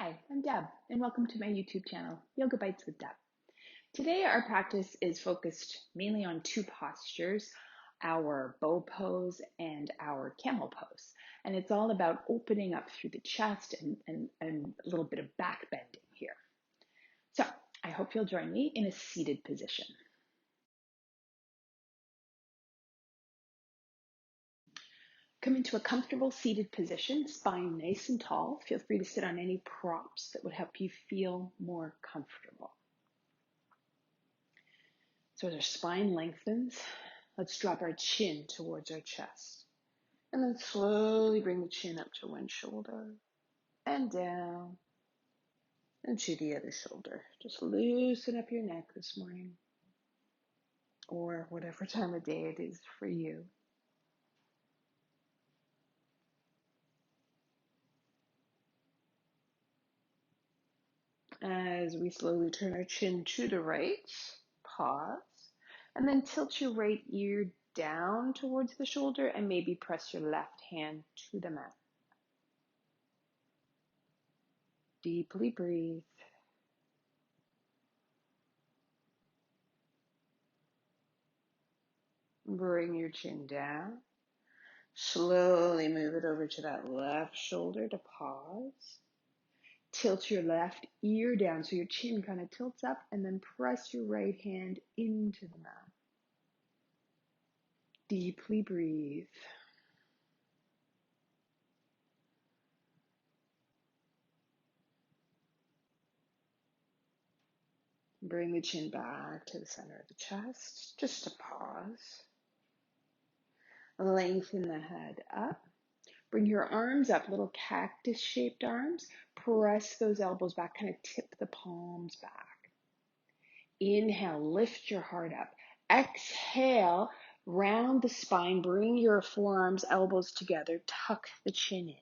Hi, I'm Deb, and welcome to my YouTube channel, Yoga Bites with Deb. Today, our practice is focused mainly on two postures, our bow pose and our camel pose. And it's all about opening up through the chest and a little bit of back bending here. So, I hope you'll join me in a seated position. Come into a comfortable seated position, spine nice and tall. Feel free to sit on any props that would help you feel more comfortable. So as our spine lengthens, let's drop our chin towards our chest. And then slowly bring the chin up to one shoulder and down and to the other shoulder. Just loosen up your neck this morning or whatever time of day it is for you. As we slowly turn our chin to the right, pause, and then tilt your right ear down towards the shoulder and maybe press your left hand to the mat. Deeply breathe. Bring your chin down. Slowly move it over to that left shoulder to pause. Tilt your left ear down so your chin kind of tilts up, and then press your right hand into the mat. Deeply breathe. Bring the chin back to the center of the chest, just to pause. Lengthen the head up. Bring your arms up, little cactus-shaped arms. Press those elbows back, kind of tip the palms back. Inhale, lift your heart up. Exhale, round the spine, bring your forearms, elbows together, tuck the chin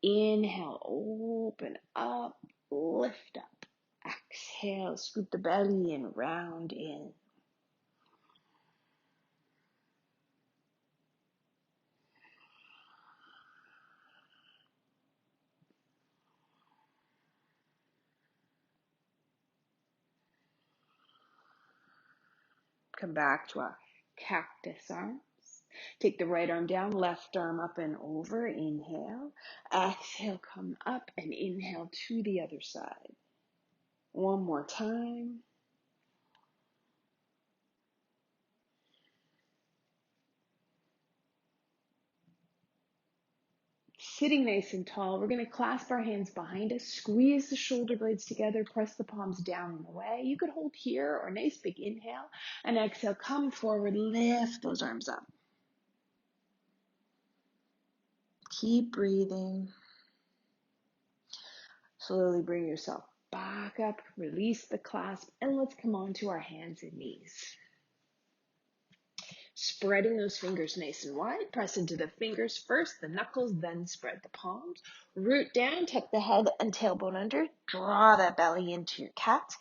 in. Inhale, open up, lift up. Exhale, scoop the belly in, round in. Come back to our cactus arms. Take the right arm down, left arm up and over. Inhale. Exhale, come up and inhale to the other side. One more time. Sitting nice and tall, we're going to clasp our hands behind us, squeeze the shoulder blades together, press the palms down and away. You could hold here or a nice big inhale and exhale, come forward, lift those arms up. Keep breathing. Slowly bring yourself back up, release the clasp, and let's come on to our hands and knees. Spreading those fingers nice and wide, press into the fingers first, the knuckles, then spread the palms. Root down, tuck the head and tailbone under, draw that belly into your cat,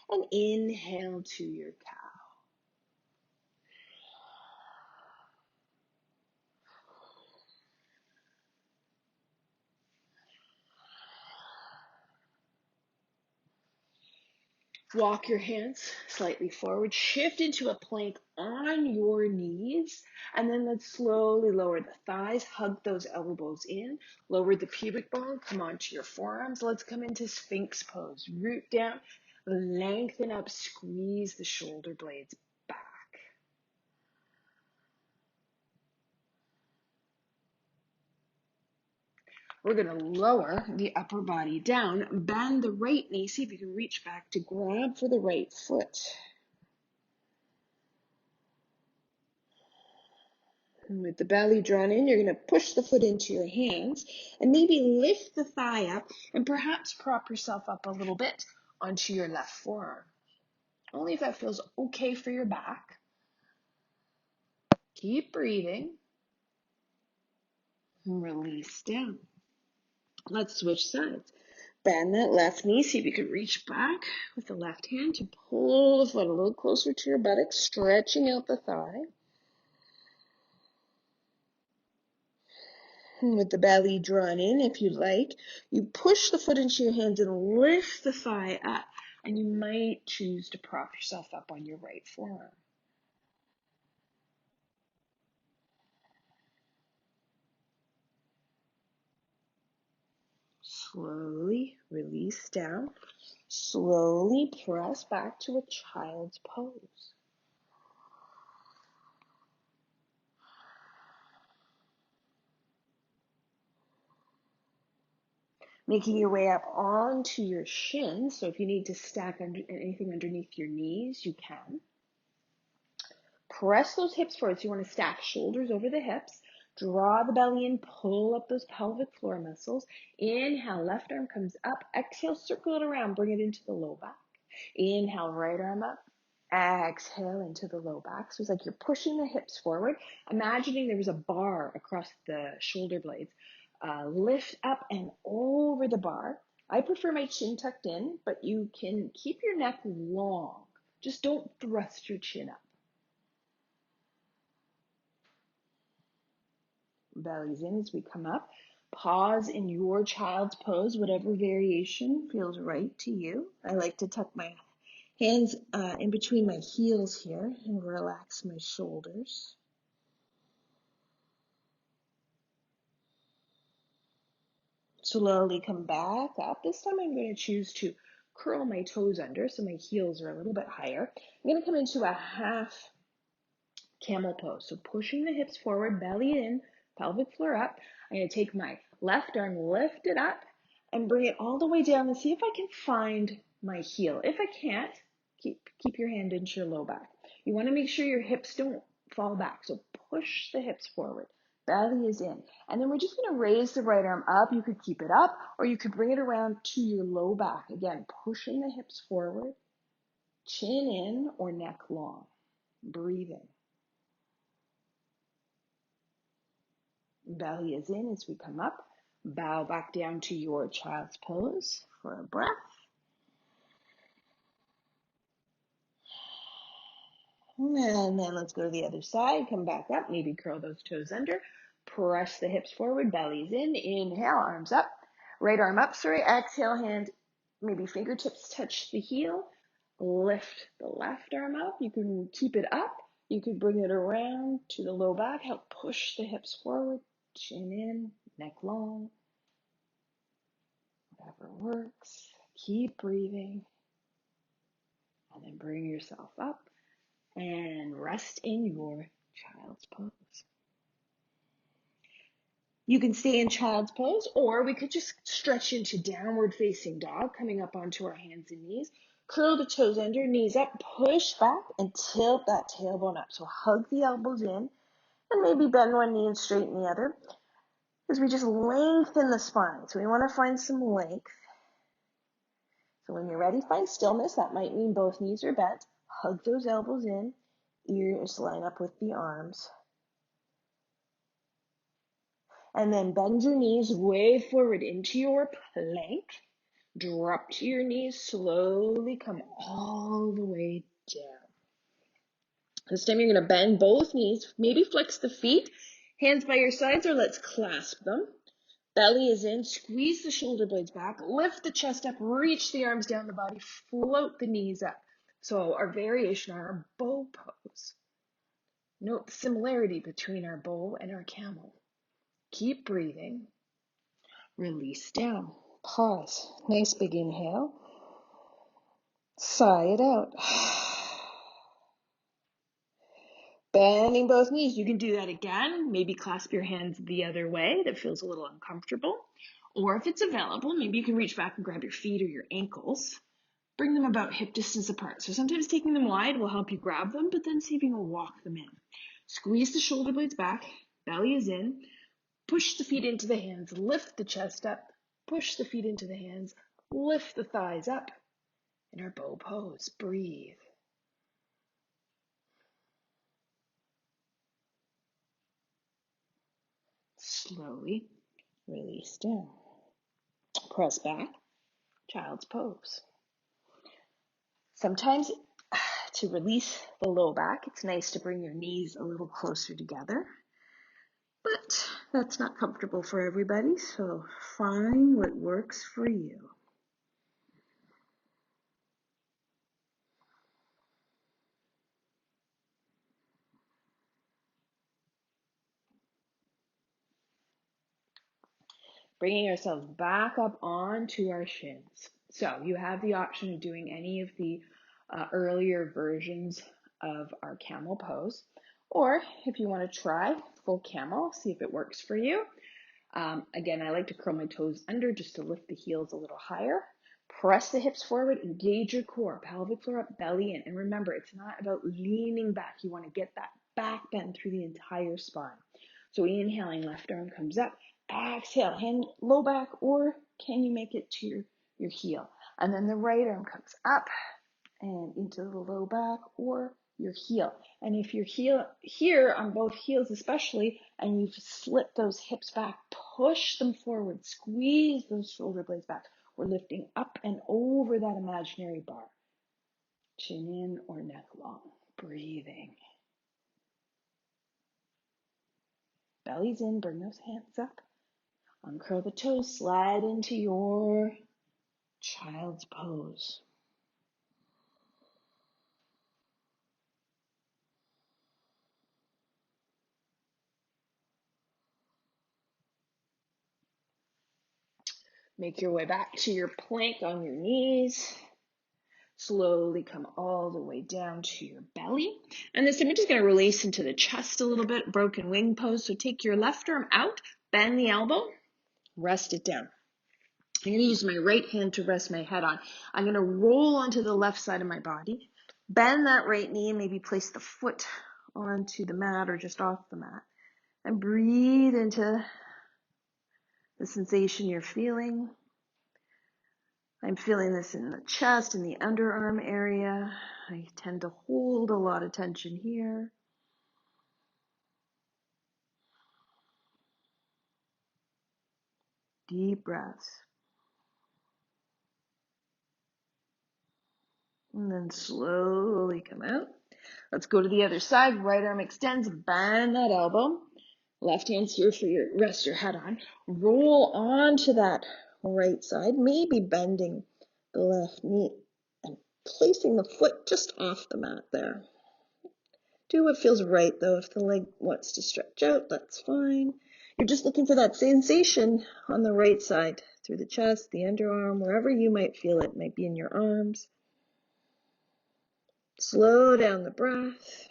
and inhale to your cow. Walk your hands slightly forward, shift into a plank on your knees, and then let's slowly lower the thighs, hug those elbows in, lower the pubic bone, come onto your forearms. Let's come into Sphinx pose. Root down, lengthen up, squeeze the shoulder blades back. We're going to lower the upper body down, bend the right knee, see if you can reach back to grab for the right foot. And with the belly drawn in, you're going to push the foot into your hands and maybe lift the thigh up and perhaps prop yourself up a little bit onto your left forearm. Only if that feels okay for your back. Keep breathing. And release down. Let's switch sides. Bend that left knee. See if you can reach back with the left hand to pull the foot a little closer to your buttocks, stretching out the thigh. with the belly drawn in if you like. You push the foot into your hands and lift the thigh up. And you might choose to prop yourself up on your right forearm. Slowly release down. Slowly press back to a child's pose. Making your way up onto your shins. So if you need to stack anything underneath your knees, you can. Press those hips forward. So you want to stack shoulders over the hips. Draw the belly in, pull up those pelvic floor muscles. Inhale, left arm comes up. Exhale, circle it around, bring it into the low back. Inhale, right arm up. Exhale into the low back. So it's like you're pushing the hips forward. Imagining there was a bar across the shoulder blades. Lift up and over the bar. I prefer my chin tucked in, but you can keep your neck long. Just don't thrust your chin up. Belly's in as we come up. Pause in your child's pose, whatever variation feels right to you. I like to tuck my hands in between my heels here and relax my shoulders. Slowly come back up. This time I'm going to choose to curl my toes under so my heels are a little bit higher. I'm going to come into a half camel pose. So pushing the hips forward, belly in, pelvic floor up. I'm going to take my left arm, lift it up, and bring it all the way down and see if I can find my heel. If I can't, keep your hand into your low back. You want to make sure your hips don't fall back. So push the hips forward. Belly is in. And then we're just going to raise the right arm up. You could keep it up, or you could bring it around to your low back. Again, pushing the hips forward, chin in or neck long. Breathing. Belly is in as we come up. Bow back down to your child's pose for a breath. And then let's go to the other side. Come back up. Maybe curl those toes under. Press the hips forward. Belly's in. Inhale, arms up. Right arm up, Exhale, hand, maybe fingertips touch the heel. Lift the left arm up. You can keep it up. You could bring it around to the low back. Help push the hips forward. Chin in, neck long. Whatever works. Keep breathing. And then bring yourself up and rest in your child's pose. You can stay in child's pose, or we could just stretch into downward facing dog, coming up onto our hands and knees. Curl the toes under, knees up, push back and tilt that tailbone up. So hug the elbows in and maybe bend one knee and straighten the other as we just lengthen the spine. So we want to find some length. So when you're ready, find stillness. That might mean both knees are bent. Hug those elbows in. Ears line up with the arms. And then bend your knees way forward into your plank. Drop to your knees. Slowly come all the way down. This time you're going to bend both knees. Maybe flex the feet. Hands by your sides, or let's clasp them. Belly is in. Squeeze the shoulder blades back. Lift the chest up. Reach the arms down the body. Float the knees up. So our variation on our bow pose. Note the similarity between our bow and our camel. Keep breathing. Release down. Pause. Nice big inhale. Sigh it out. Bending both knees. You can do that again. Maybe clasp your hands the other way. That feels a little uncomfortable. Or if it's available, maybe you can reach back and grab your feet or your ankles. Bring them about hip distance apart. So sometimes taking them wide will help you grab them, but then see if you can walk them in. Squeeze the shoulder blades back. Belly is in. Push the feet into the hands. Lift the chest up. Push the feet into the hands. Lift the thighs up. In our bow pose, breathe. Slowly release down. Press back. Child's pose. Sometimes to release the low back, it's nice to bring your knees a little closer together. But That's not comfortable for everybody, so find what works for you. Bringing ourselves back up onto our shins. So you have the option of doing any of the earlier versions of our camel pose, or if you want to try full camel, see if it works for you. Again, I like to curl my toes under just to lift the heels a little higher. Press the hips forward, engage your core, pelvic floor up, belly in. And remember, it's not about leaning back. You want to get that back bend through the entire spine. So inhaling, left arm comes up. Exhale, hand low back, or can you make it to your heel? And then the right arm comes up and into the low back or your heel. And if your heel here on both heels especially, and you've slipped those hips back, push them forward, squeeze those shoulder blades back. We're lifting up and over that imaginary bar. Chin in or neck long. Breathing. Belly's in, bring those hands up. Uncurl the toes, slide into your child's pose. Make your way back to your plank on your knees. Slowly come all the way down to your belly. And this time you're just going to release into the chest a little bit, broken wing pose. So take your left arm out, bend the elbow, rest it down. I'm going to use my right hand to rest my head on. I'm going to roll onto the left side of my body, bend that right knee, and maybe place the foot onto the mat or just off the mat. And breathe into the sensation you're feeling. I'm feeling this in the chest, in the underarm area. I tend to hold a lot of tension here. Deep breaths. And then slowly come out. Let's go to the other side. Right arm extends, bend that elbow. Left hand's here for your rest your head on. Roll onto that right side, maybe bending the left knee and placing the foot just off the mat there. Do what feels right though. If the leg wants to stretch out, that's fine. You're just looking for that sensation on the right side through the chest, the underarm, wherever you might feel it. Might be in your arms. Slow down the breath.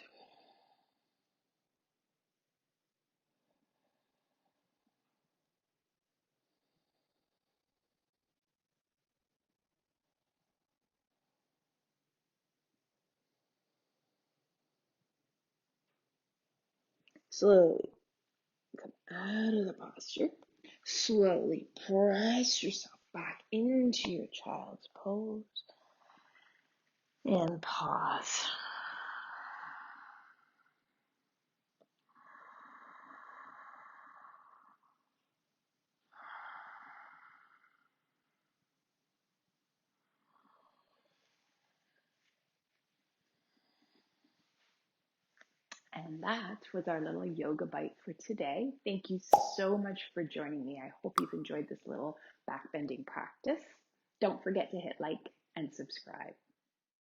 Slowly come out of the posture. Slowly press yourself back into your child's pose and pause. And that was our little yoga bite for today. Thank you so much for joining me. I hope you've enjoyed this little back bending practice. Don't forget to hit like and subscribe.